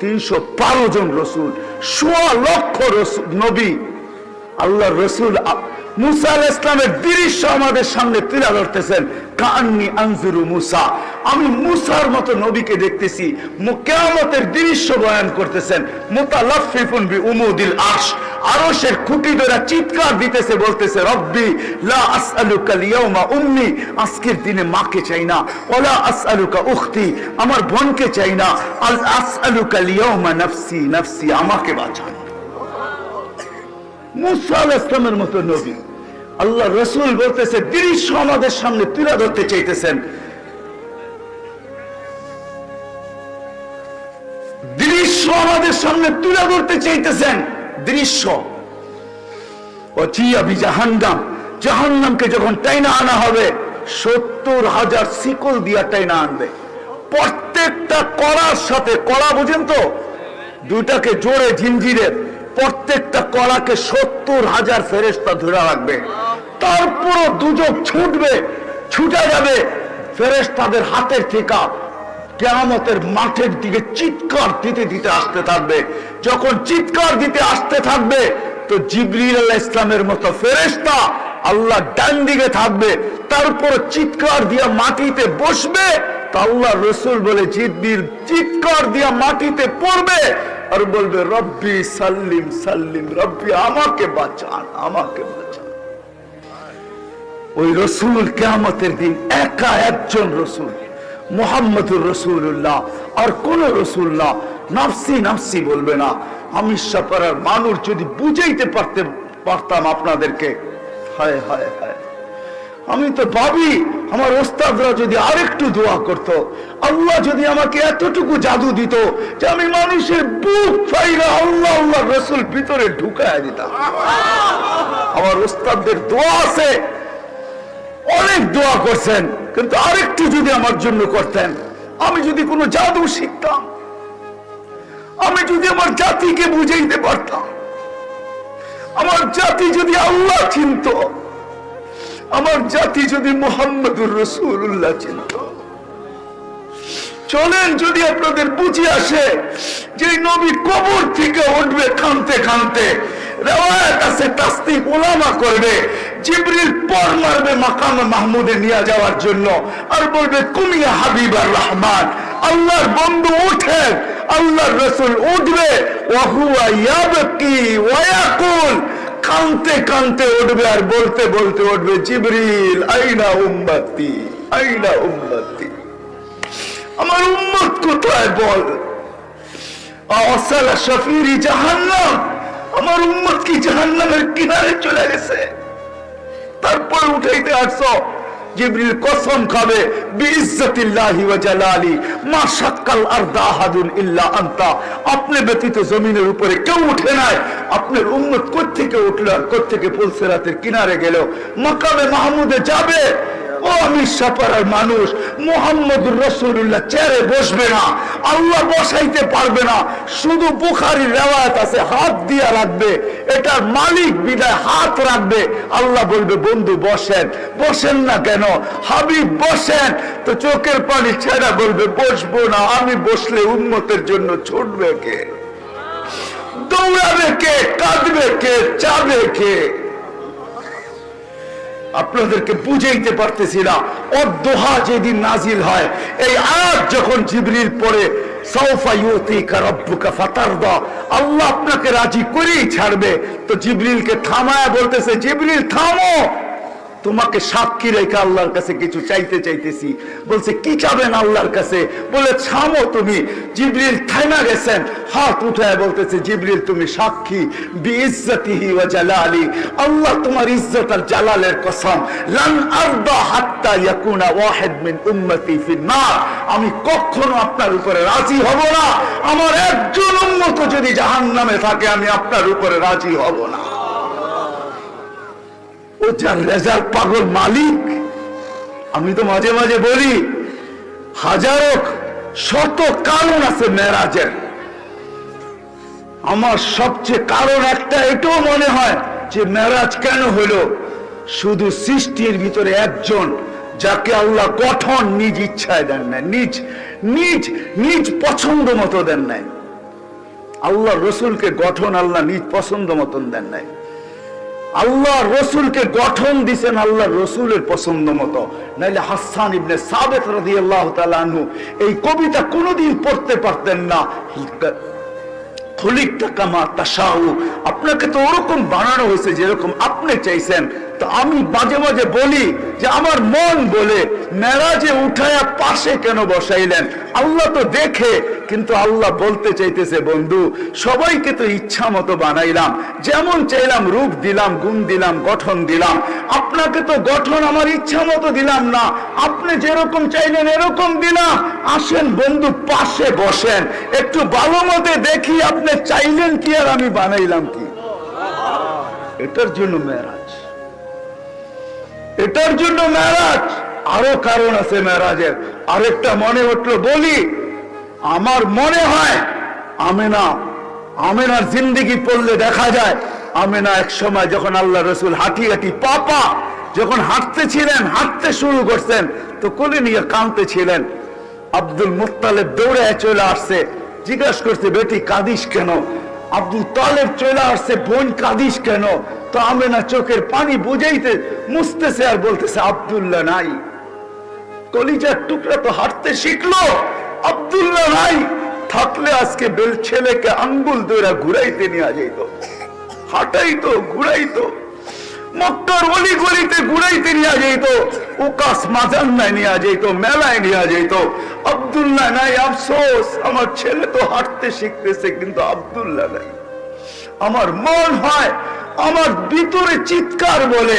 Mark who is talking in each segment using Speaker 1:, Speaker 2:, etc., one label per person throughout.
Speaker 1: 312 জন রসুল, 1.5 লক্ষ নবী। আল্লাহ রসুল মুসা আলাইহিস সালামের দৃশ্য আমাদের সামনে তুলে ধরতেছেন। কান্নি আনজুরু মুসা, আমি মুসার মতো নবীকে দেখতেছি। কিয়ামতের দৃশ্য বয়ান করতেছেন। মুতালাফফিফুন বিউমুদিল আরশ, আরশের খুঁটি ধরে চিৎকার দিতেছে, বলতেছে রব্বি লা আসআলুকা আল-ইয়াওমা উম্মি, আজকের দিনে মাকে চাই না। ওয়ালা আসআলুকা উখতি, আমার বোনকে চাই না। আসআলুকা আল-ইয়াওমা নাফসি নাফসি, আমাকে বাঁচান। মুসা আলাইহিস সালামের মতো নবী। আল্লাহ রসুল বলতেছে, দৃশ্য আমাদের সামনে তুলে ধরতে চাইতেছেন। দৃশ্য আমাদের সামনে তুলে ধরতে চাইতেছেন। দৃশ্য জাহান্নাম, জাহান্নামকে যখন টাইনা আনা হবে, 70,000 শিকল দিয়া টাইনা আনবে। প্রত্যেকটা কড়ার সাথে, কড়া বুঝেন তো, দুটাকে জোরে ঝিঞ্জিরের, প্রত্যেকটা কড়াকে 70,000 ফেরেশতা ধরে রাখবে। তারপরও দুজক ছুটবে, ছুটে যাবে ফেরেশতাদের হাতের থেকে। কিয়ামতের মাঠের দিকে চিৎকার দিতে দিতে আসতে থাকবে। যখন চিৎকার দিতে আসতে থাকবে, তো জিবরিল আলাইহিস সালামের মতো ফেরেশতা আল্লাহ ডান দিকে থাকবে। তারপর চিৎকার দিয়া মাটিতে বসবে। তা আল্লাহ রসুল বলে, জিবরিল চিৎকার দিয়া মাটিতে পড়বে আর বলবে রব্বি সাল্লিম সাল্লিম, রব্বি আমাকে বাঁচান, আমাকে বাঁচান। ওই রসুল কিয়ামতের দিন একা একজন রসুল, মুহাম্মদুর রাসূলুল্লাহ, আর কোন রসুল না। নাফসি নাফসি বলবে না। আমি সাপাড়ার মানুষ যদি বুঝাইতে পারতাম আপনাদেরকে, হায় হায় হায়, আমি তো ভাবি আমার ওস্তাদরা যদি আরেকটু দোয়া করত, আল্লাহ যদি আমাকে এতটুকু জাদু দিত যে আমি মানুষের বুক ফাইরা আল্লাহ আল্লাহ রসুল ভিতরে ঢুকায় দিতাম। আমার ওস্তাদদের দোয়া আছে, অনেক দোয়া করছেন, কিন্তু আরেকটু যদি আমার জন্য করতেন, আমি যদি কোনো জাদু শিখতাম, আমি যদি আমার জাতিকে বুঝাইতে পারতাম, আমার জাতি যদি আল্লাহ চিনত, আমার জাতি যদি মুহাম্মদুর রাসূলুল্লাহ চিনত। চলেন, যদি আপনাদের বুঝে আসে যে নবী কবর থেকে উঠবে কাঁদতে কাঁদতে, রিওয়ায়াত আছে তাসদিক উলামা করবে, জিবরিল পর মারবে মাকামে মাহমুদে নিয়ে যাওয়ার জন্য, আর বলবে কুমিয়া হাবিবার রহমান, আল্লাহর বন্ধু উঠেন। আল্লাহর রাসূল উঠবে, ওয়া হুয়া ইয়াবকি ওয়া ইয়াকুল, কাঁদতে কাঁদতে উঠবে আর বলতে বলতে উঠবে, জিবরিল আইনা উম্মতি, আইনা উম্মতি, আমার উম্মত কোথায় বল। আসালা শাফিরি জাহান্নাম, আমার উম্মত কি জাহান্নামের কিনারে চলে গেছে। তারপর উঠাইতে আসছো, জিবরিল কসম খাবে বিইজ্জতিল্লাহি ওয়া জালালি মা শাক্কাল আরদা আহাদুন ইল্লা আনতা, আপনি ব্যতীত জমিনের উপরে কেউ উঠে নাই। আপনার উম্মত কোত্থেকে উঠলো আর কোত্থেকে পুলসিরাতের কিনারে গেল, মাকামে মাহমুদে যাবে। ও আমি সাপাড়ার মানুষ, মুহাম্মদুর রাসূলুল্লাহ চেয়ারে বসবে না, আল্লাহ বসাইতে পারবে না। শুধু বুখারীর রিওয়ায়াত আছে হাত দিয়া রাখবে, এটার মালিক বিদায় হাত রাখবে। আল্লাহ বলবে বন্ধু বসেন। বসেন না কেন? হাবিব বসেন। তো চোখের পানি ছেড়া বলবে বসবো না। আমি বসলে উম্মতের জন্য ছুটবে কে, দৌড়াবে কে, কাঁদবে কে, চাবে কে? আপনাদেরকে বুঝাইতে পারতেছি না। অদ্দোহা যেদিন নাজিল হয়, এই আয়াত যখন জিবরিল পড়ে, সাউফা ইউতিকা রাব্বুকা ফাতারদা, আল্লাহ আপনাকে রাজি করেই ছাড়বে। তো জিবরিলকে থামায় বলতেছে, জিবরিল থামো, তোমাকে সাক্ষী রেখে আল্লাহর কাছে কিছু চাইতে চাইতেছি। বলছে কি চাবেন আল্লাহর কাছে? বলে থামো তুমি। জিবরিল থামা গেছেন, হাত উঠায় বলতেছে, জিবরিল তুমি সাক্ষী, বিইজ্জতিহি ওয়া জালালি, আল্লাহ তোমার ইজ্জত আর জালালের কসম, লান আরদা হাত্তা ইয়াকুনা ওয়াহিদ মিন উম্মতি ফিন নার, আমি কখনো আপনার উপরে রাজি হব না, আমার একজন উম্মত যদি জাহান্নামে থাকে আমি আপনার উপরে রাজি হব না। ও যার রেজার পাগল মালিক। আমি তো মাঝে মাঝে বলি, হাজারো শত কারণ আছে মেরাজের, আমার সবচেয়ে কারণ একটা এটাও মনে হয় যে মেরাজ কেন হলো, শুধু সৃষ্টির ভিতরে একজন যাকে আল্লাহ গঠন নিজ ইচ্ছায় দেন নাই, নিজ নিজ নিজ পছন্দ মতো দেন নাই। আল্লাহ রসুলকে গঠন আল্লাহ নিজ পছন্দ মতন দেন নাই। আল্লাহ রসুলকে গঠন দিছেন আল্লাহ রসুলের পছন্দ মতো। নাইলে হাসান ইবনে সাবিত রাদিয়াল্লাহু তাআলা আনহু এই কবিতা কোনোদিন পড়তে পারতেন না। আপনাকে তো ওরকম বানানো হয়েছে যেরকম আপনি চাইছেন। তো আমি মাঝে মাঝে বলি যে আমার মন বলে মেরাজে উঠায়া পাশে কেন বসাইলেন? আল্লাহ তো দেখে, কিন্তু আল্লাহ বলতে চাইতেছে বন্ধু সবাইকে তো ইচ্ছা মতো বানাইলাম, যেমন চাইলাম রূপ দিলাম, গুণ দিলাম, গঠন দিলাম। আপনাকে তো গঠন আমার ইচ্ছা মতো দিলাম না, আপনি যেরকম চাইলেন এরকম দিলাম। আসেন বন্ধু পাশে বসেন, একটু ভালো মতে দেখি আপনি চাইলেন কি আর আমি বানাইলাম কি। এটার জন্য মেরাজ, এটার জন্য মেরাজ। আরো কারণ আছে মেরাজের। আরেকটা মনে উঠলো বলি, আমার মনে হয় আমেনার জিন্দেগি পড়লে দেখা যায় আমেনা এক সময় যখন আল্লাহ রসুল হাঁটি হাঁটি পাপা যখন হাঁটতেছিলেন, হাঁটতে শুরু করছেন, তো কোলে নিয়ে কাঁদতেছিলেন। আব্দুল মুত্তালিব দৌড়ে চলে আসছে, জিজ্ঞাসা করছে বেটি কাঁদিস কেন? আব্দুল তালেব চলে আসছে, বোন কাঁদিস কেন? তো আমেনা চোখের পানি বুঝাইতে মুছতেছে আর বলতেছে আব্দুল্লাহ নাই। কলিজার টুকরা তো হাঁটতে শিখলো, আব্দুল্লাহ নাই। থাকলে আজকে বেল ছেলেকে আঙ্গুল ধরে ঘুরাইতে নিয়ে যেত, হাঁটাইতো, ঘুরাইতো, মক্কার অলি গলিতে ঘুরাইতে নিয়ে যেত, উকাস মাজান্নায় নিয়ে যেত, মেলায় নিয়ে যেত। আব্দুল্লাহ নাই। আফসোস, আমার ছেলে তো হাঁটতে শিখতেছে কিন্তু আব্দুল্লাহ নাই। আমার মন হয়, আমার ভিতরে চিৎকার বলে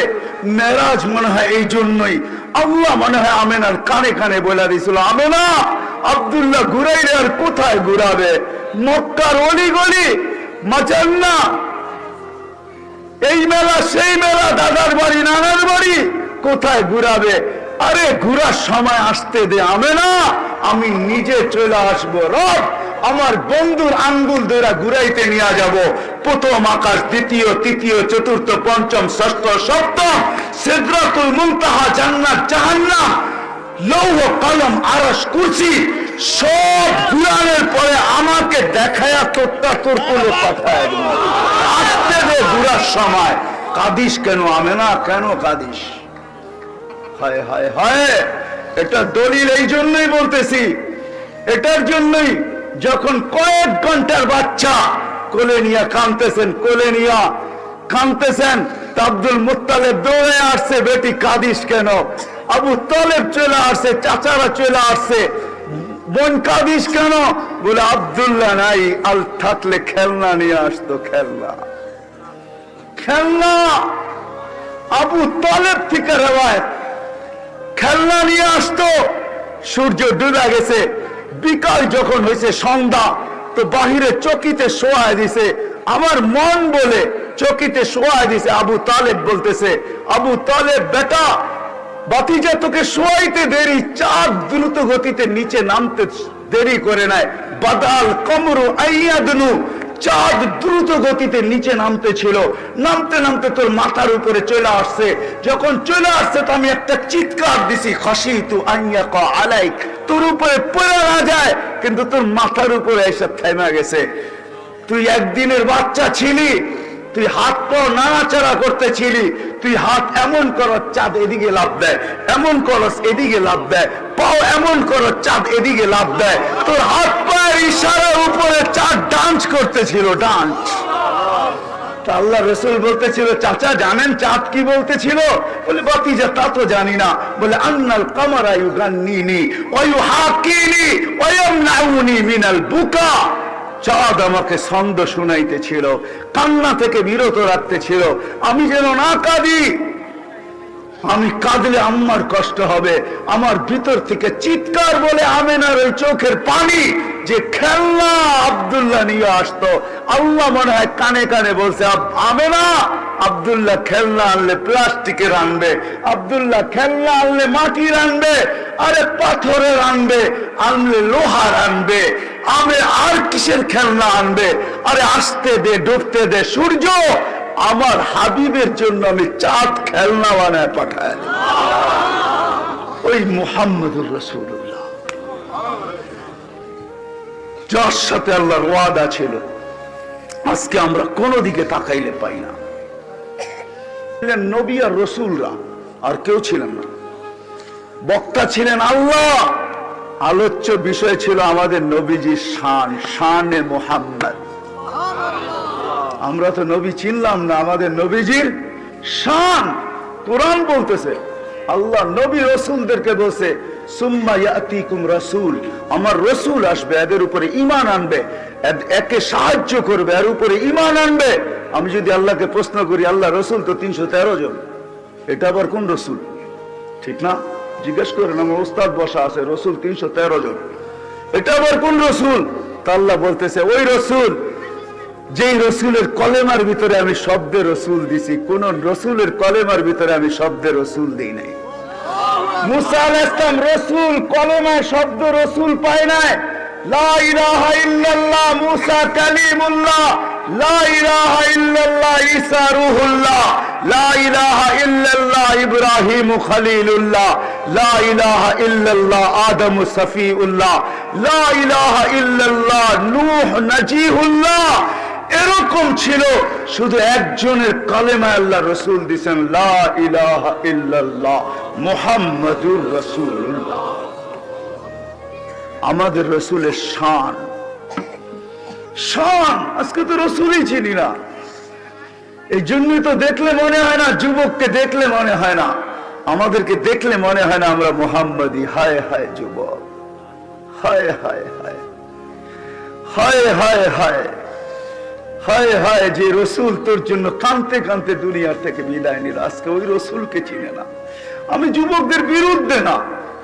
Speaker 1: মেরাজ মনে হয় এই জন্যই আল্লাহ মনে হয় আমেনার কানে কানে বলে দিয়েছিল, আমেনা আব্দুল্লাহ ঘুরাইলে আর কোথায় ঘুরাবে? মক্কার অলি গলি, মাজান্না, এই মেলা সেই মেলা, দাদার বাড়ি নানার বাড়ি, কোথায় ঘুরাবে? আরে ঘুরার সময় আসতে দে আমেনা, আমি নিজে চলে আসবো। রব আমার বন্ধুর আঙ্গুল ধরে ঘুরাইতে নিয়ে যাব। প্রথম আকাশ, দ্বিতীয়, তৃতীয়, চতুর্থ, পঞ্চম, ষষ্ঠ, সপ্তম, সিদরাতুল মুনতাহা, জান্নাত, জাহান্নাম, লৌহ কলম, আরশ, কুরসি সব ঘুরানোর পরে আমাকে দেখায়া তোরটা তোর কোলে পাঠায় আসতে দে। ঘুরার সময় কাঁদিস কেন আমেনা? কেন কাঁদিস? হায় হায় হায়, এটা দলিল এই জন্যই বলতেছি, এটার জন্যই যখন কয়েক ঘন্টার বাচ্চা কোলে নিয়ে কাঁদতেছেন, কোলে নিয়ে কাঁদতেছেন, আব্দুল মুত্তালিব দৌড়ে আসছে, বেটি কাঁদিস কেন? আবু তালেব চলে আসছে, চাচারা চলে আসছে, বোন কাঁদিস কেন? বলে আব্দুল্লাহ নাই, আল থাকলে খেলনা নিয়ে আসতো, খেলনা, খেলনা। আবু তালেব থেকে রেওয়ায়েত, খেলনা নিয়ে আসতো। সূর্য ডুবে গেছে, বিকাল যখন হয়েছে সন্ধ্যা, তো বাহিরে চকিতে শোয়ায় দিছে। আমার মন বলে চকিতে শোয়ায় দিছে। আবু তালেব বলতেছে, আবু তালেব বেটা, বাতিজা তোকে শোয়াইতে দেরি, চাঁদ দ্রুত গতিতে নিচে নামতে দেরি করে নাই। বাদাল কমরু আইয়াদনু, চাঁদ দ্রুত গতিতে নিচে নামতে ছিল, নামতে নামতে তোর মাথার উপরে চলে আসছে। যখন চলে আসছে তো আমি একটা চিৎকার দিছি, খাশিতু আইয়াকা আলাইক, তোর উপরে পড়ে না যায়, কিন্তু তোর মাথার উপরে এসে থেমে গেছে। তুই একদিনের বাচ্চা ছিলি, তুই হাত পা নাড়াচাড়া করতেছিলি, তুই হাত এমন করো চাঁদ এদিকে লাভ দেয়, এমন করস এদিকে লাভ দেয়, পাও এমন করো চাঁদ এদিকে লাভ দেয়। তোর হাত পায়ের ইশারার উপরে চাঁদ ডান্স করতেছিল, ডান্স। আল্লাহ রসুল বলতেছিল, চাচা জানেন চাঁদ কি বলতেছিল? বলে বাতিজা তা তো জানি না। বলে আন্নাল কামারা ইউগান্নিনি ওয়া ইউহাকিনি ওয়া ইয়ামনাউনি মিনাল বুকা, চাঁদ আমাকে ছন্দ শুনাইতেছিল, কান্না থেকে বিরত রাখতেছিল, আমি যেন না কাঁদি। আমি কাঁদলে আম্মার কষ্ট হবে। আমার ভিতর থেকে চিৎকার বলে আমেনার ওই চোখের পানি যে খেলনা আব্দুল্লাহ নিয়ে আসতো। আল্লাহ মনে হয় কানে কানে বলছে, আমেনা আব্দুল্লাহ খেলনা আনলে প্লাস্টিকের আনবে, আব্দুল্লাহ খেলনা আনলে মাটির আনবে, আরে পাথরের আনবে, আনলে লোহার আনবে, আমি আর কিসের খেলনা আনবে? আরে আসতে দে, ডুবতে দে সূর্য। আমার হাবিবের জন্য আমি চাঁদ খেলনা বানায় পাঠায়। ওই মুহাম্মদুর রাসূলুল্লাহ, যার সাথে আল্লাহর ওয়াদা ছিল, আজকে আমরা কোনো দিকে তাকাইলে পাই না। নবী আর রসুলরা, আর কেউ ছিলেন না। বক্তা ছিলেন আল্লাহ। আলোচ্য বিষয় ছিল আমাদের নবীজির শান, শানে মুহাম্মদ। আমরা তো নবী চিনলাম না, আমাদের নবীজির শান কোরআন বলতেছে। আল্লাহ নবী রসুলদেরকে বলছে সুম্মা ইয়াতিকুম রাসূল, আমার রসুল আসবে, এদের উপরে ঈমান আনবে, একে সাহায্য করবে, এর উপরে ঈমান আনবে। আমি যদি আল্লাহকে প্রশ্ন করি, আল্লাহ রসুল তো 313 জন, এটা আবার কোন রসুল? ঠিক না? জিজ্ঞেস করেন, আমার ওস্তাদ বসা আছে, রসুল 313 জন, এটা আবার কোন রসুল? তা আল্লাহ বলতেছে ওই রসুল যেই রসুলের কলেমার ভিতরে আমি শব্দে রসুল দিছি, কোন রসুলের কলেমার ভিতরে আমি শব্দে রসুল দিই নাই। মুসা আলাইহিস সালাম রসুল, কলেমায় শব্দ রসুল পায় নাই। লা ইলাহা ইল্লাল্লাহ মুসা কালিমুল্লাহ, লা ইলাহা ইল্লাল্লাহ ঈসা রূহুল্লাহ, লা ইলাহা ইল্লাল্লাহ ইব্রাহিম খলিলুল্লাহ, লা ইলাহা ইল্লাল্লাহ আদম সফিউল্লাহ, লা ইলাহা ইল্লাল্লাহ নূহ নজিহুল্লাহ। এরকম ছিল, শুধু একজনের কালেমা আল্লাহ রসুল দিয়েছেন, লা ইলাহা ইল্লাল্লাহ মুহাম্মাদুর রাসূলুল্লাহ। আমাদের রসুলের শান, শান আজকে তো রসুলই চিনি না। এই জন্যই তো দেখলে মনে হয় না, যুবককে দেখলে মনে হয় না, আমাদেরকে দেখলে মনে হয় না আমরা মুহাম্মাদি। হায় হায় যুবক, হায় হায় হায় হায় হায় হায় হায় হায়, যে রসুল তোর জন্য কাঁদতে কাঁদতে দুনিয়ার থেকে বিদায় নিল, আজকে ওই রসুলকে চিনে না। আমি যুবকদের বিরুদ্ধে না,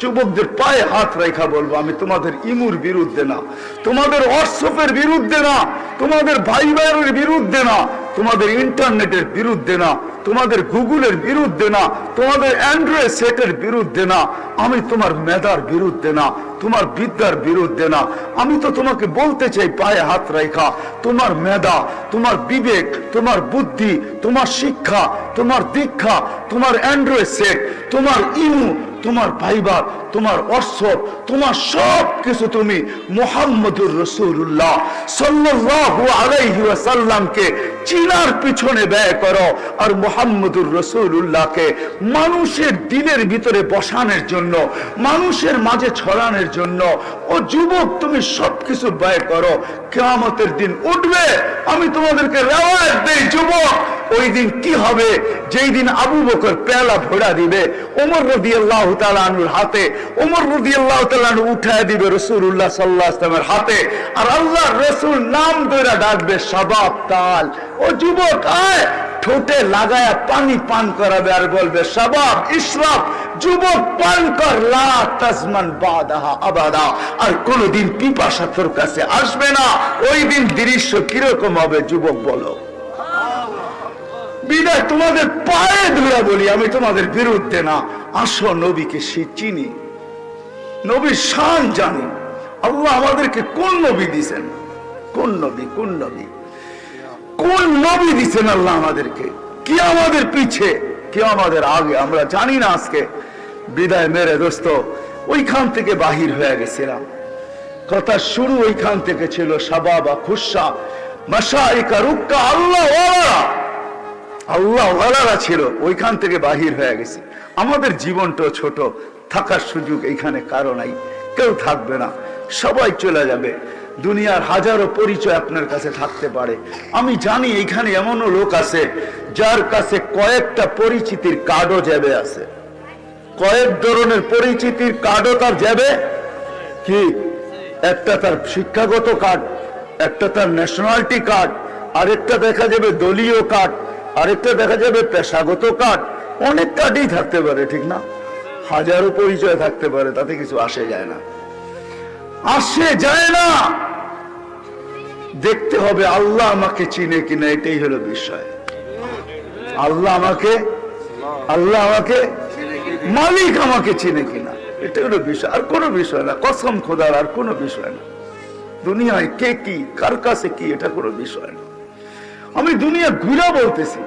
Speaker 1: যুবকদের পায়ে হাত রেখা বলবো, আমি তোমাদের ইমুর বিরুদ্ধে না, তোমাদের হোয়াটসঅ্যাপের বিরুদ্ধে না, তোমাদের ভাইবারের বিরুদ্ধে না, তোমাদের ইন্টারনেটের বিরুদ্ধে না, তোমাদের গুগলের বিরুদ্ধে না, তোমাদের অ্যান্ড্রয়েড সেটের বিরুদ্ধে না, আমি তোমার মেধার বিরুদ্ধে না, তোমার বিদ্যার বিরুদ্ধে না। আমি তো তোমাকে বলতে চাই পায়ে হাত রেখা, তোমার মেধা, তোমার বিবেক, তোমার বুদ্ধি, তোমার শিক্ষা, তোমার দীক্ষা, তোমার অ্যান্ড্রয়েড সেট, তোমার ইমু, তোমার ভাইবার, তোমার হোয়াটসঅ্যাপ, তোমার সব কিছু তুমি মুহাম্মদুর রাসূলুল্লাহ সাল্লাল্লাহু আলাইহি ওয়াসাল্লামকে চিনার পিছনে ব্যয় করো। আর মুহাম্মদুর রাসূলুল্লাহকে মানুষের দিলের ভিতরে বসানোর জন্য, মানুষের মাঝে ছড়ানোর জন্য, ও যুবক তুমি সবকিছু ব্যয় করো। কিয়ামতের দিন উঠবে, আমি তোমাদেরকে রেওয়ায়ত দেই যুবক, ওই দিন কি হবে? যেই দিন আবু বকর পেয়ালা ভরা দিবে ওমর রাদিয়াল্লাহু তাআলা আনহুর হাতে, ওমর রাদিয়াল্লাহু তাআলা আনহু উঠায় দিবে রাসূলুল্লাহ সাল্লাল্লাহু আলাইহি ওয়াসাল্লামের হাতে, আর আল্লাহর রাসূল নাম ধরে ডাকবে শাবাব তাল, ও যুবক আয়, ঠোঁটে লাগায়া পানি পান করাবে আর বলবে শাবাব ইশরাব, যুবক পান কর, লা তাজমান বাদাহা আবাদা, আর কোনদিন পিপাসা তোর কাছে আসবে না। ওই দিন দৃশ্য কিরকম হবে যুবক বলো? বিদায় তোমাদের পায়ে ধরে বলি, আমি তোমাদের বিরুদ্ধে না। আসো নবীকে সে চিনি, নবীর শান জানি। আল্লাহ আমাদেরকে কোন নবী দিছেন, কোন নবী, কোন নবী, কোন নবী দিছেন আল্লাহ আমাদেরকে? কি আমাদের পিছে, কি আমাদের আগে, আমরা জানি না। আজকে বিদায় মেরে দোস্ত, ওইখান থেকে বাহির হয়ে গেছিলাম। কথা শুরু ওইখান থেকে ছিল, শাবাবা খুশা মাশাইকা রুক্কা, আল্লাহ ওয়ালারা ছিল, ওইখান থেকে বাহির হয়ে গেছি। আমাদের জীবনটাও ছোট, থাকার সুযোগ এইখানে কারো নাই, কেউ থাকবে না, সবাই চলে যাবে। দুনিয়ার হাজারো পরিচয় আপনার কাছে থাকতে পারে। আমি জানি এইখানে এমনও লোক আছে যার কাছে কয়েকটা পরিচিতির কার্ডও যাবে আছে, কয়েক ধরনের পরিচিতির কার্ডও তার যাবে। কি? একটা তার শিক্ষাগত কার্ড, একটা তার ন্যাশনালিটি কার্ড, আরেকটা দেখা যাবে দলীয় কার্ড, আরেকটা দেখা যাবে পেশাগত কার্ড। অনেক কার্ডই থাকতে পারে, ঠিক না? হাজারো পরিচয় থাকতে পারে, তাতে কিছু আসে যায় না, আসে যায় না। দেখতে হবে আল্লাহ আমাকে চিনে কিনা, এটাই হলো বিষয়। আল্লাহ আমাকে মালিক আমাকে চিনে কিনা, এটা হলো বিষয়, আর কোনো বিষয় না। কসম খোদার আর কোনো বিষয় না। দুনিয়ায় কে কি, কার কাছে কি, এটা কোনো বিষয় না। আমি দুনিয়া ঘুরা বলতেছি,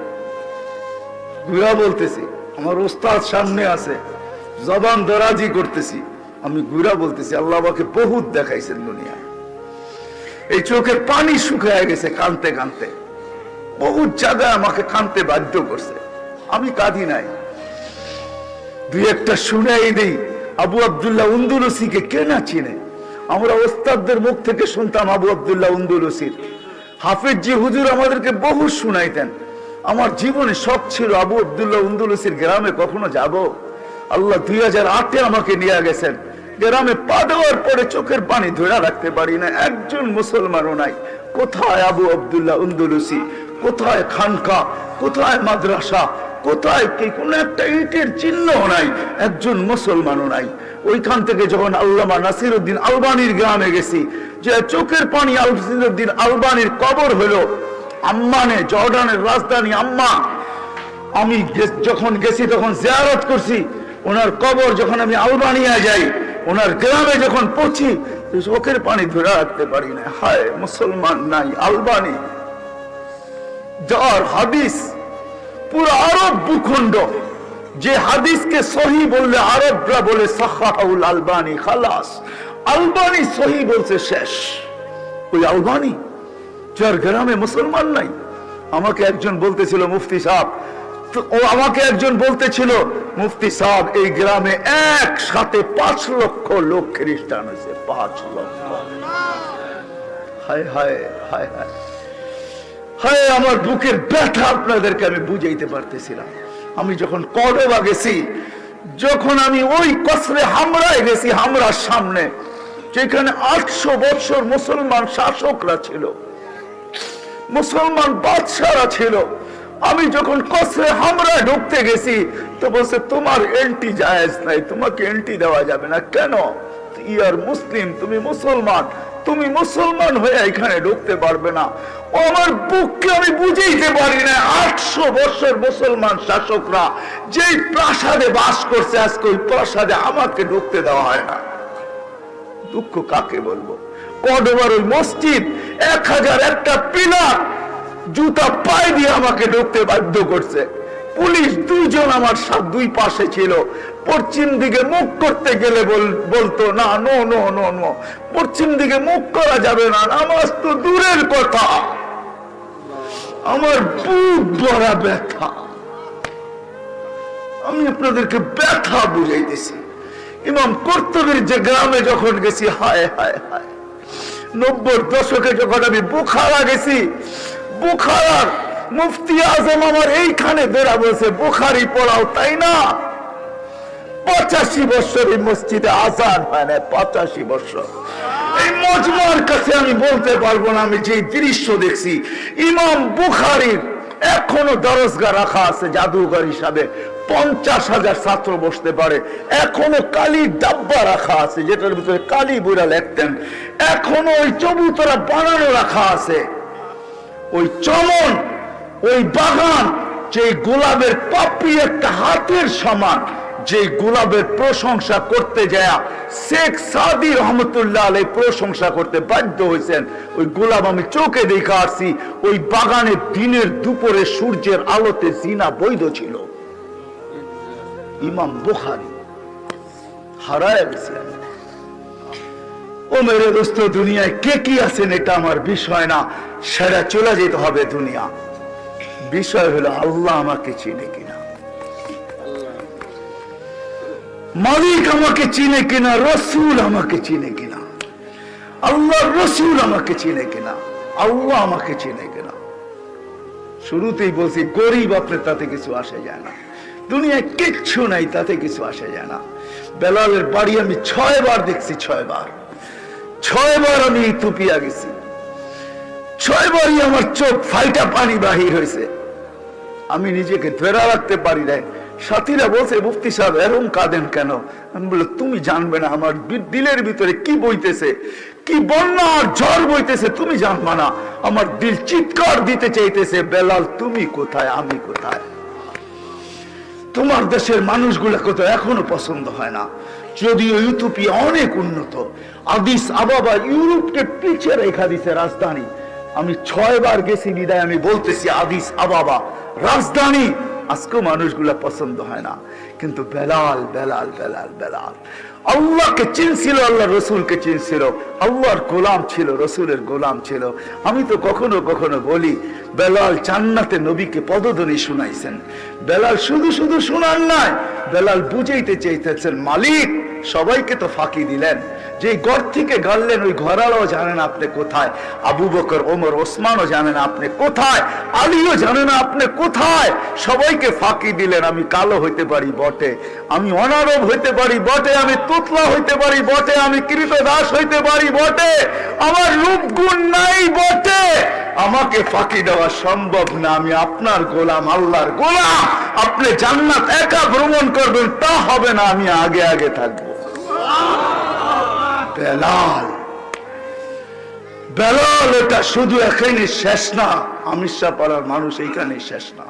Speaker 1: আমার ওস্তাদ সামনে আছে, জবান দরাজি করতেছি, আমি ঘুরা বলতেছি। আল্লাহ আমাকে বহুত দেখাইছেন দুনিয়ায়, এই চোখের পানি শুকিয়ে গেছে কাঁদতে কাঁদতে। বহু জায়গায় আমাকে কাঁদতে বাধ্য করছে, আমি কাঁদি নাই। দুই একটা শুনাই দেই। আবু আব্দুল্লাহ উন্দুলুসিকে কে না চিনে? আমরা ওস্তাদদের মুখ থেকে শুনতাম আবু আব্দুল্লাহ উন্দুলুসির। হাফেজ জি হুজুর আমাদেরকে বহু শুনাইতেন। আমার জীবনে শখ ছিল আবু আব্দুল্লাহ উন্দুলুসির গ্রামে কখনো যাব। আল্লাহ 2008-এ আমাকে নিয়ে গেছেন। গ্রামে পা দেওয়ার পরে চোখের পানি ধরে রাখতে পারি না, একজন মুসলমানও নাই। কোথায় আবু আব্দুল্লাহ উন্দুলুসি, কোথায় খানকা, কোথায় মাদ্রাসা, কোথায় কি কোন একটা ইটের চিহ্ন নাই, একজন মুসলমানও নাই। ওইখান থেকে যখন আল্লামা নাসিরউদ্দিন আলবানির গ্রামে গেছি, যে চোখের পানি নাসিরউদ্দিন আলবানির কবর হলো আম্মানে, জর্ডানের রাজধানী আম্মান। আমি যখন গেছি তখন জিয়ারত করছি ওনার কবর। যখন আমি আলবানিয়া যাই, ওনার গ্রামে যখন পৌঁছি, চোখের পানি ধরে রাখতে পারি না। হায়, মুসলমান নাই আলবানি, যার হাদিস পুরো আরব ভূখণ্ড, যে হাদিসকে সহি বললে আরবরা বলে সাহাহুল আলবানি, খালাস আলবানি সহি বলছে শেষ। ওই আলবানি যার গ্রামে মুসলমান নাই। আমাকে একজন বলতেছিল মুফতি সাহেব, আমাকে একজন বলতেছিল মুফতি সাহেব এই গ্রামে একসাথে 5 লক্ষ লোক খ্রিস্টান হয়েছে, 5 লক্ষ। হায় হায় হায় হায় হায়, আমার বুকের ব্যথা আপনাদেরকে আমি বুঝাইতে পারতেছিলাম। আমি যখন কর্ডোবা গেছি, যখন আমি ওই কসরে হামরায় গেছি, হামরার সামনে যেখানে 800 বছর মুসলমান শাসকরা ছিল, মুসলমান বাদশারা ছিল, আমি যখন কসরে হামরায় ঢুকতে গেছি তো বলছে তোমার এন্ট্রি জায়েজ নাই, তোমাকে এন্ট্রি দেওয়া যাবে না। কেন? ইয়ার মুসলিম, তুমি মুসলমান, তুমি মুসলমান হয়ে এখানে ঢুকতে পারবে না। আমার বুককে আমি বুঝাইতে পারি না, 800 বছর মুসলমান শাসকরা যেই প্রাসাদে বাস করছে, আজকে ওই প্রাসাদে আমাকে ঢুকতে দেওয়া হয় না। দুঃখ কাকে বলবো? কর্ডোবার ওই মসজিদ 1001টা পিলার জুতা পায়ে দিয়ে আমাকে ঢুকতে বাধ্য করছে। পুলিশ 2 জন আমার দুই পাশে ছিল। পশ্চিম দিকে মুখ করতে গেলে বলতো না, নো নো নো নো, পশ্চিম দিকে মুখ করা যাবে না, নামাজ তো দূরের কথা। আমার বুক ভরা ব্যথা, আমি আপনাদেরকে ব্যথা বুঝাইতেছি। ইমাম কর্তুবীর যে গ্রামে যখন গেছি, হায় হায় হায়, 90-র দশকে যখন আমি বুখারা গেছি, বুখারার মুফতি আজম আমার এইখানে বেড়া বলছে বুখারি পড়াও, তাই না? 85 বছর এই মসজিদে আজান হয় না, 85 বছর। এই মজমার কাছে আমি বলতে পারবো না আমি যে দৃশ্য দেখছি। ইমাম বুখারীর এখনো দরজগা রাখা আছে জাদুঘর হিসাবে, 50,000 ছাত্র বসতে পারে। এখনো কালির ডাব্বা রাখা আছে, যেটার ভিতরে কালি বুড়া লিখতেন। এখনো ওই চবুতরা বানানো রাখা আছে। ওই চমন, ওই বাগান, যে গোলাপের পাপড়ি একটা হাতের সমান, যে গোলাপের প্রশংসা করতে যায় শেখ সাদি রহমতুল্লাহ আলাইহি প্রশংসা করতে বাধ্য হয়েছেন, ওই গোলাপ আমি চোখে দেখে আসছি। ওই বাগানে দিনের দুপুরে সূর্যের আলোতে জিনা বৈধ ছিল। ইমাম বুখারী হারায় গেছে। ও মেরে দোস্ত, দুনিয়ায় কে কি আছেন এটা আমার বিষয় না, সেটা চলে যেতে হবে দুনিয়া। বিষয় হলো আল্লাহ আমাকে চিনে কিনা, মালিক আমাকে চিনে কিনা, রসুল আমাকে চিনে কিনা, আল্লাহ রসুল আমাকে চিনে কিনা, আল্লাহ আমাকে চিনে কিনা। শুরুতেই বলছি গরিব আপনার তাতে কিছু আসে যায় না, দুনিয়ায় কিচ্ছু নাই তাতে কিছু আসে যায় না। বেলালের বাড়ি আমি 6 বার দেখছি, 6 বার আমি ইথিওপিয়া গেছি, 6 বারই আমার চোখ ফাইটা পানি বাহির হয়েছে। আমি নিজেকে ধরে রাখতে পারি নাই। সাথীরা বলছে মুফতি সাহেব এরকম কাঁদেন কেন? আমি বললাম তুমি জানবে না আমার দিলের ভিতরে কি বইতেছে, কি বন্যা আর ঝড় বইতেছে, তুমি জানবা না। আমার দিল চিৎকার দিতে চাইতেছে, বেলাল তুমি কোথায়, আমি কোথায়? তোমার দেশের মানুষগুলোকে তো এখনো পছন্দ হয় না, যদিও ইথিওপিয়া অনেক উন্নত। আদিস আবাবা ইউরোপকে পিছিয়ে রেখা দিছে রাজধানী। আমি 6 বার গেছি বিদায় আমি বলতেছি আদিস আবাবা রাজধানী, আজকেও মানুষগুলা পছন্দ হয় না। কিন্তু বেলাল বেলাল বেলাল বেলাল আল্লাহকে চিনছিল, আল্লাহ রসুলকে চিনছিল, আল্লাহর গোলাম ছিল, রসুলের গোলাম ছিল। আমি তো কখনো কখনো বলি, বেলাল জান্নাতে নবীকে পদধ্বনি শুনাইছেন। বেলাল শুধু শুধু শোনার নাই, বেলাল বুঝাইতে চাইতেছেন, মালিক সবাইকে তো ফাঁকি দিলেন, যে ঘর থেকে গাড়লেন ওই ঘরালাও জানেন আপনি কোথায়, আবু বকর, ওমর, ওসমানও জানেন আপনি কোথায়, আলীও জানেন আপনি কোথায়, সবাইকে ফাঁকি দিলেন। আমি কালো হইতে পারি বটে, আমি অনারব হইতে পারি বটে, আমি তুতলা হইতে পারি বটে, আমি কৃতদাস হইতে পারি বটে, আমার রূপ গুণ নাই বটে, আমাকে ফাঁকি দেওয়া সম্ভব না। আমি আপনার গোলাম, আল্লাহর গোলাম। আপনি জান্নাত একা ভ্রমণ করবেন তা হবে না, আমি আগে আগে থাকবো। বেলাল, বেলাল এটা শুধু এখানে শেষ না, আমিষা পাড়ার মানুষ এইখানে শেষ না।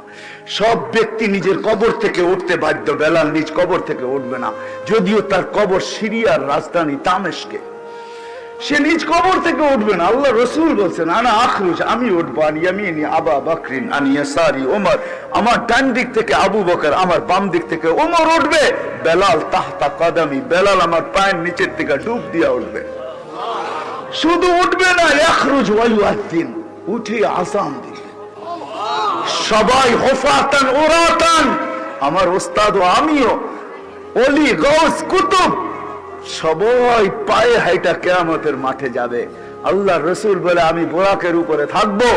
Speaker 1: সব ব্যক্তি নিজের কবর থেকে উঠতে বাধ্য, বেলাল নিজ কবর থেকে উঠবে না, যদিও তার কবর সিরিয়ার রাজধানী দামেস্কে। সে নিজ কবর থেকে উঠবে না। আল্লাহ রসুল বলছেন, আনা আখরুজ, আমি উঠবো, আন ইয়ামিনি আবা বকরিন, আন ইয়াসারি ওমর, আমার ডান দিক থেকে আবু বকর, আমার বাম দিক থেকে ওমর উঠবে। বেলাল তাহতা কদমি, বেলাল আমার পায়ের নিচের থেকে ডুব দিয়া উঠবে। শুধু উঠবে না, আখরুজ ওয়ায়ুআদ্দিন, উঠে আযান দিবে। সবাই হুফাতান উরাতান, আমার ওস্তাদ ও আমিও, ওলি গাউস কুতুব, সবাই পায়ে হাইটা কিয়ামতের মাঠে যাবে। আল্লাহ রসুল বলে, আমি বোরাকের উপরে থাকবো,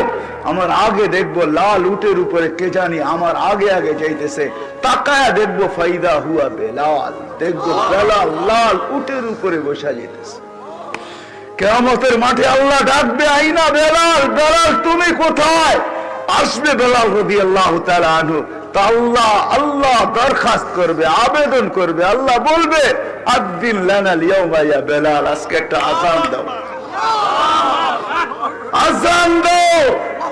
Speaker 1: আমার আগে দেখবো লাল উটের উপরে কে জানি আমার আগে আগে যাইতেছে, তাকায়া দেখবো ফাইদা হুয়া বেলাল, দেখবো বেলাল লাল উটের উপরে বসা যেতেছে। কিয়ামতের মাঠে আল্লাহ ডাকবে, আইনা বেলাল, বেলাল তুমি কোথায়? আসবে বেলাল রাদিয়াল্লাহু তাআলা আনহু। আল্লাহ আল্লাহ দরখাস্ত করবে, আবেদন করবে, আল্লাহ বলবে, আদ্দিন লানা লিয়াউমা ইয়া বেলাল, আজকে একটা আযান দাও, আযান দাও।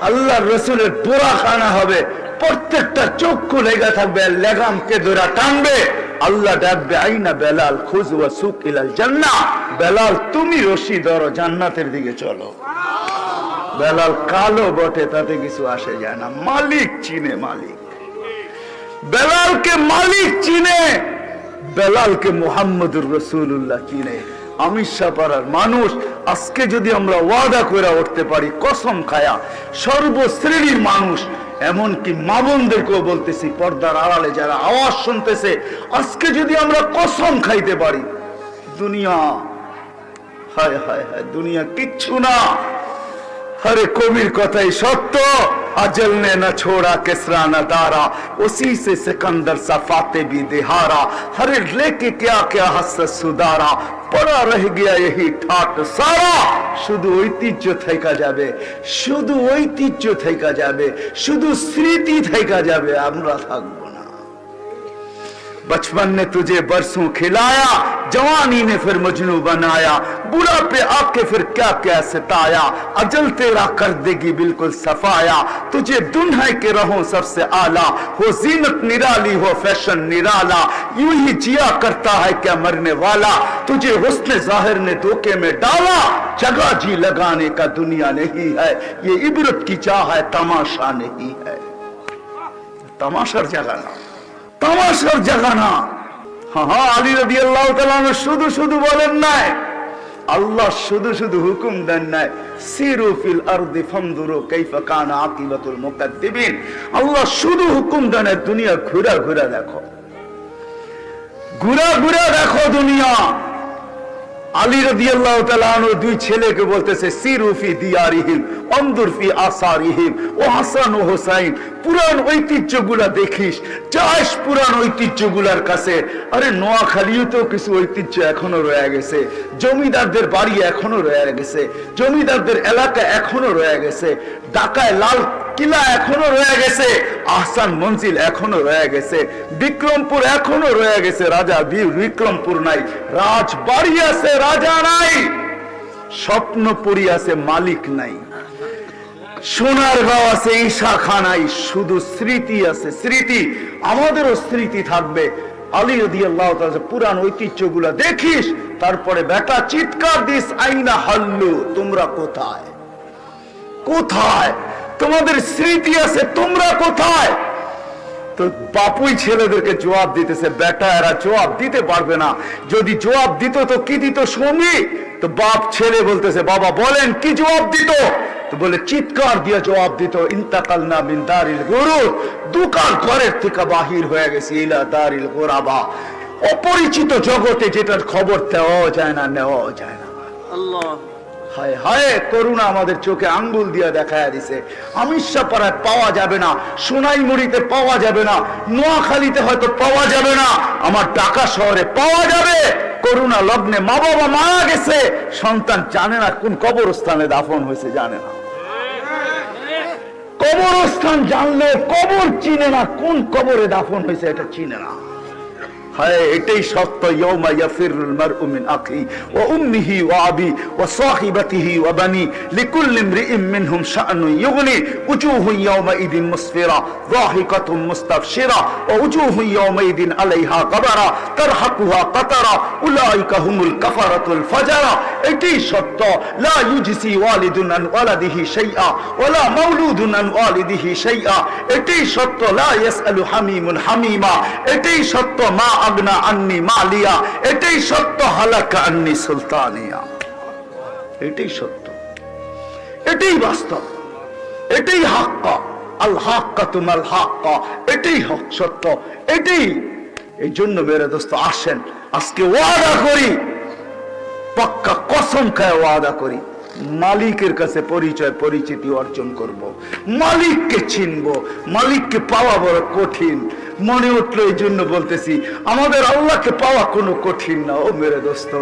Speaker 1: আল্লাহ রসুলের বুরাক আনা হবে, প্রত্যেকটা চক্ষু লেগে থাকবে, লেগামকে ধরে টানবে। আল্লাহ ডাকবে, আইনা বেলাল, খুজ ওয়া সুক ইলাল জান্নাহ, বেলাল তুমি রশি ধরো, জান্নাতের দিকে চলো। বেলাল কালো বটে, তাতে কিছু আসে যায় না, মালিক চিনে, মালিক বেলালকে মালিক চিনে, বেলালকে মুহাম্মদুর রাসূলুল্লাহ চিনে। আমিষা পাড়ার মানুষ আজকে যদি আমরা ওয়াদা করে উঠতে পারি, কসম খায়া, সর্বশ্রেণীর মানুষ, এমনকি মা বোনদেরকেও বলতেছি, পর্দার আড়ালে যারা আওয়াজ শুনতেছে, আজকে যদি আমরা কসম খাইতে পারি, দুনিয়া, হায় হায় হায়, দুনিয়া কিচ্ছু না। हरे कबीर कथाई सत्य, अजल ने न छोड़ा किसरा न दारा, उसी से सिकंदर सफाते भी दिहारा, हरे लेके क्या क्या हस सुधारा, पड़ा रह गया यही ठाट सारा। शुद्ध ঐতিহ্য থেকে যাবে, শুদ্ধ ঐতিহ্য থেকে যাবে, শুধু স্মৃতি থেকে যাবে, আমরা থাকবো না। बचपन ने तुझे बरसों खिलाया, जवानी ने फिर मजनू बनाया, बुढ़ापे आके फिर क्या क्या सताया, अजल तेरा कर देगी बिल्कुल सफाया, तुझे दुन्हा के रहो सबसे आला, हो जीनत निराली हो फैशन निराला, यूं ही जिया करता है क्या मरने वाला, तुझे हुस्न जाहिर ने धोखे में डाला, जगह जी लगाने का दुनिया नहीं है, ये इबरत की चाह है, तमाशा नहीं है। तमाशार जगह ना, তামাশার জায়গা না। হ্যাঁ, আলী রাদিয়াল্লাহু তাআলা শুধু শুধু বলেন নাই, আল্লাহ শুধু শুধু হুকুম দেন নাই, সিরু ফিল আরদি ফানজুরু কাইফা কানা আকিবাতুল মুকাদ্দিবিন। আল্লাহ শুধু হুকুম দেন, দুনিয়া ঘুরা ঘুরা দেখো, ঘুরা ঘুরা দেখো দুনিয়া। আলী রাদিয়াল্লাহু তাআলা আনহু দুই ছেলেকে বলতেছে, সিরু ফি দিয়ারিহিম আনজুর ফি আসারিহিম, ও হাসান ও হুসাইন, পুরান ঐতিহ্যগুলা দেখিস, যাস পুরান ঐতিহ্যগুলার কাছে। আরে নোয়াখালীও তো কিছু ঐতিহ্য এখনো রয়ে গেছে, জমিদারদের বাড়ি এখনো রয়ে গেছে, জমিদারদের এলাকা এখনো রয়ে গেছে, ঢাকায় লাল কিলা এখনো রয়ে গেছে, আহসান মঞ্জিল এখনো রয়ে গেছে, বিক্রমপুর এখনো রয়ে গেছে। রাজা বিক্রমপুর নাই, রাজবাড়ি আছে, রাজা নাই, স্বপ্নপুরী আছে, মালিক নাই, সোনারগাঁও আছে, ঈশা খানাই, শুধু স্মৃতি আছে, স্মৃতি। আমাদেরও স্মৃতি থাকবে। আলী রাদিয়াল্লাহু তাআলা পুরান ঐতিহ্যগুলা দেখিস, তারপরে বেটা চিৎকার দিস, আইনা হাল্লু, তোমরা কোথায়, কোথায় তোমাদের স্মৃতি আছে, তোমরা কোথায়? তো তো বাপুই ছেলেদেরকে জবাব দিতেছে, বেটা এরা জবাব দিতে পারবে না। যদি জবাব দিত তো কি দিত শুনি। তো বাপ ছেলে বলতেছে, বাবা বলেন কি জবাব দিত? তো বলে চিৎকার দিয়ে জবাব দিত, ইন্তাকালনা মিন দারিল গুরুর, দোকান ঘরের থেকে বাহির হয়ে গেছে ইলা দারিল গুরাবা, অপরিচিত জগতে যেটার খবর দেওয়া যায় না, নেওয়া যায় না।
Speaker 2: আল্লাহ
Speaker 1: হায় হায়, করুণা আমাদের চোখে আঙ্গুল দিয়ে দেখায় দিছে। আমিষাপাড়ায় পাওয়া যাবে না, সোনাইমুড়িতে পাওয়া যাবে না, নোয়াখালীতে হয়তো পাওয়া যাবে না, আমার ঢাকা শহরে পাওয়া যাবে। করুণা লগ্নে মা বাবা মারা গেছে, সন্তান জানে না কোন কবরস্থানে দাফন হয়েছে, জানে না। কবরস্থান জানলে কবর চিনে না, কোন কবরে দাফন হয়েছে এটা চিনে না। হায়, এটাই সত্য। ইয়াউমা ইয়াফিরুল মারউ মিন আখি ওয়া উম্মিহি ওয়া আবি ওয়া সাহিবাতিহি ওয়া বানি লিকুল্লি ইমরিইম মিনহুম শা'নুন ইউগনি উজুহুন ইয়াউমাইদিন মুসফিরা যাহিকাতুন মুস্তাবশিরা ওয়া উজুহুন ইয়াউমাইদিন আলাইহা গাবারা তারহাকুহা কাতারা উলাইকা হুমুল কাফারাতুল ফাজারা। এটাই সত্য। লা ইউজসি ওয়ালিদুন আন ওয়ালাদিহি শাইআ ওয়া লা মাউলুদুন আন ওয়ালিদিহি শাইআ। এটাই সত্য। লা ইয়াসআলু হামিমুন হামিমা। এটাই সত্য। মা আগনা আন্নি মালিয়া। এটাই সত্য। হালাকা আন্নি সুলতানিয়া। এটাই সত্য, এটাই বাস্তব, এটাই হাক্কা। আল হাক্কা তুমাল হাক্কা, এটাই হক, সত্য, এটাই। এই জন্য মেরে দোস্ত আসেন, আজকে ওয়াদা করি, পাক্কা কসম খায় ওয়াদা করি, মালিকের কাছে পরিচয় পরিচিতি অর্জন করব, মালিককে চিনব। মালিককে পাওয়া বড় কঠিন মনে উঠলো, এই জন্য বলতেছি আমাদের আল্লাহকে পাওয়া কোনো কঠিন না। ও মেরে দোস্ত,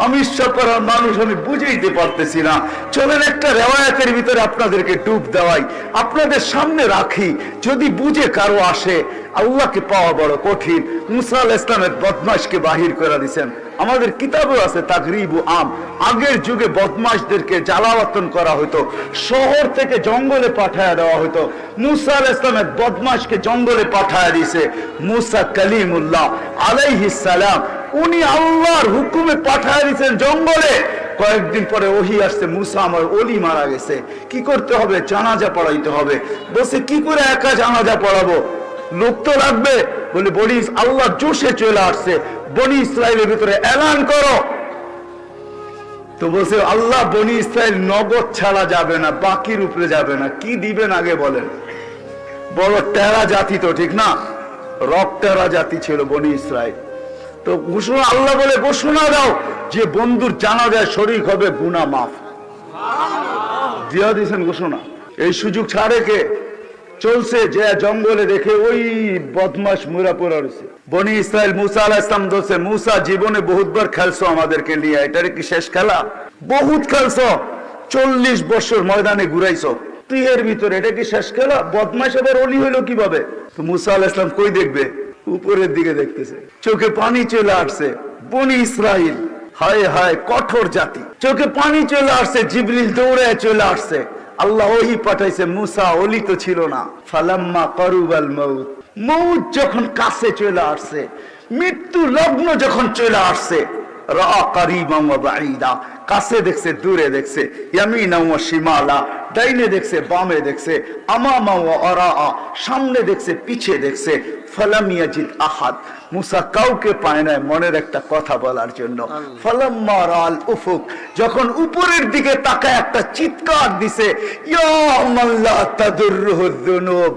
Speaker 1: আমি ঈশ্বরপাড়ার মানুষ, আমি বুঝাইতে পারতেছি না। চলেন একটা রেওয়ায়াতের ভিতরে আপনাদেরকে ডুব দেওয়াই, আপনাদের সামনে রাখি, যদি বুঝে কারো আসে। আল্লাহকে পাওয়া বড় কঠিন। মুসা আলাইহিস সালামের বদমাশকে বাহির করে দিয়েছেন, আমাদের কিতাবেও আছে তাগরিবু আম। আগের যুগে বদমাশদেরকে জ্বালাওয়াতন করা হতো, শহর থেকে জঙ্গলে পাঠায় দেওয়া হতো। মুসা আলাইহিস সালামের বদমাশকে জঙ্গলে পাঠায় দিয়েছে মুসা কালিমুল্লাহ আলাইহিস সালাম। উনি আল্লাহর হুকুমে পাঠায় দিয়েছেন জঙ্গলে। কয়েকদিন পরে ওহী আসছে, মুসা আমার ওলি মারা গেছে, কি করতে হবে? জানাজা পড়াইতে হবে। বসে কি করে একা জানাজা পড়াবো? লোক তো লাগবে। বলে বনি আল্লাহ জোশে চলে আসছে, বনি ইসরায়েলের ভিতরে এলান করো। তো বলছে আল্লাহ বনি ইসরায়েল নগদ ছাড়া যাবে না, বাকির উপরে যাবে না। কি দিবেন আগে বলেন? বড় টেরা জাতি তো, ঠিক না? রক টেরা জাতি ছিল বনি ইসরায়েল। তো ঘোষণা, আল্লাহ বলে ঘোষণা দাও, যে বন্ধুর জানাজায় শরীক হবে গুনাহ মাফ। দিয়া দিয়েছেন ঘোষণা। এই সুযোগ ছাড়ে কে? চলছে যে জঙ্গলে দেখে ওই বদমাশ মুরা পড়া রয়েছে। বনি ইসরায়েল মুসা আলাইহিস সালাম দোষে, মুসা জীবনে বহুতবার খেলছো আমাদেরকে নিয়ে, এটারে কি শেষ খেলা? বহুত খেলছো, 40 বছর ময়দানে ঘুরাইছো, তুই এর ভিতরে এটা কি শেষ খেলা? বদমাশ আবার অলি হইলো কিভাবে? তো মুসা আলাইহিস সালাম কই দেখবে? উপরের দিকে দেখতেছে, চোখে পানি চলে আসছে। বনি ইসরাইল, হায় হায় কঠোর জাতি, চোখে পানি চলে আসছে। জিবরিল দৌড়ে চলে আসছে, আল্লাহ ওহী পাঠাইছে। মুসা ওলি তো ছিল না। ফালাম্মা কারুবাল মাউত, মউত যখন কাছে চলে আসছে, মৃত্যু লগ্ন যখন চলে আসছে, রাআ কারীবান ওয়া বাঈদা, কাছে দেখছে দূরে দেখছে, ইয়ামিনা ওয়া শিমালা, ডাইনে দেখছে বামে দেখছে, আমামা ওয়া আরাআ, সামনে দেখছে পিছে দেখছে। ফালাম ইয়াজিদ আহাদ, মুসা কাউকে পায় না মনের একটা কথা বলার জন্য। ফালাম্মা রাআল উফুক, যখন উপরের দিকে তাকায় একটা চিৎকার দিছে, ইয়া মান লা তাদুররুহু যুনুব,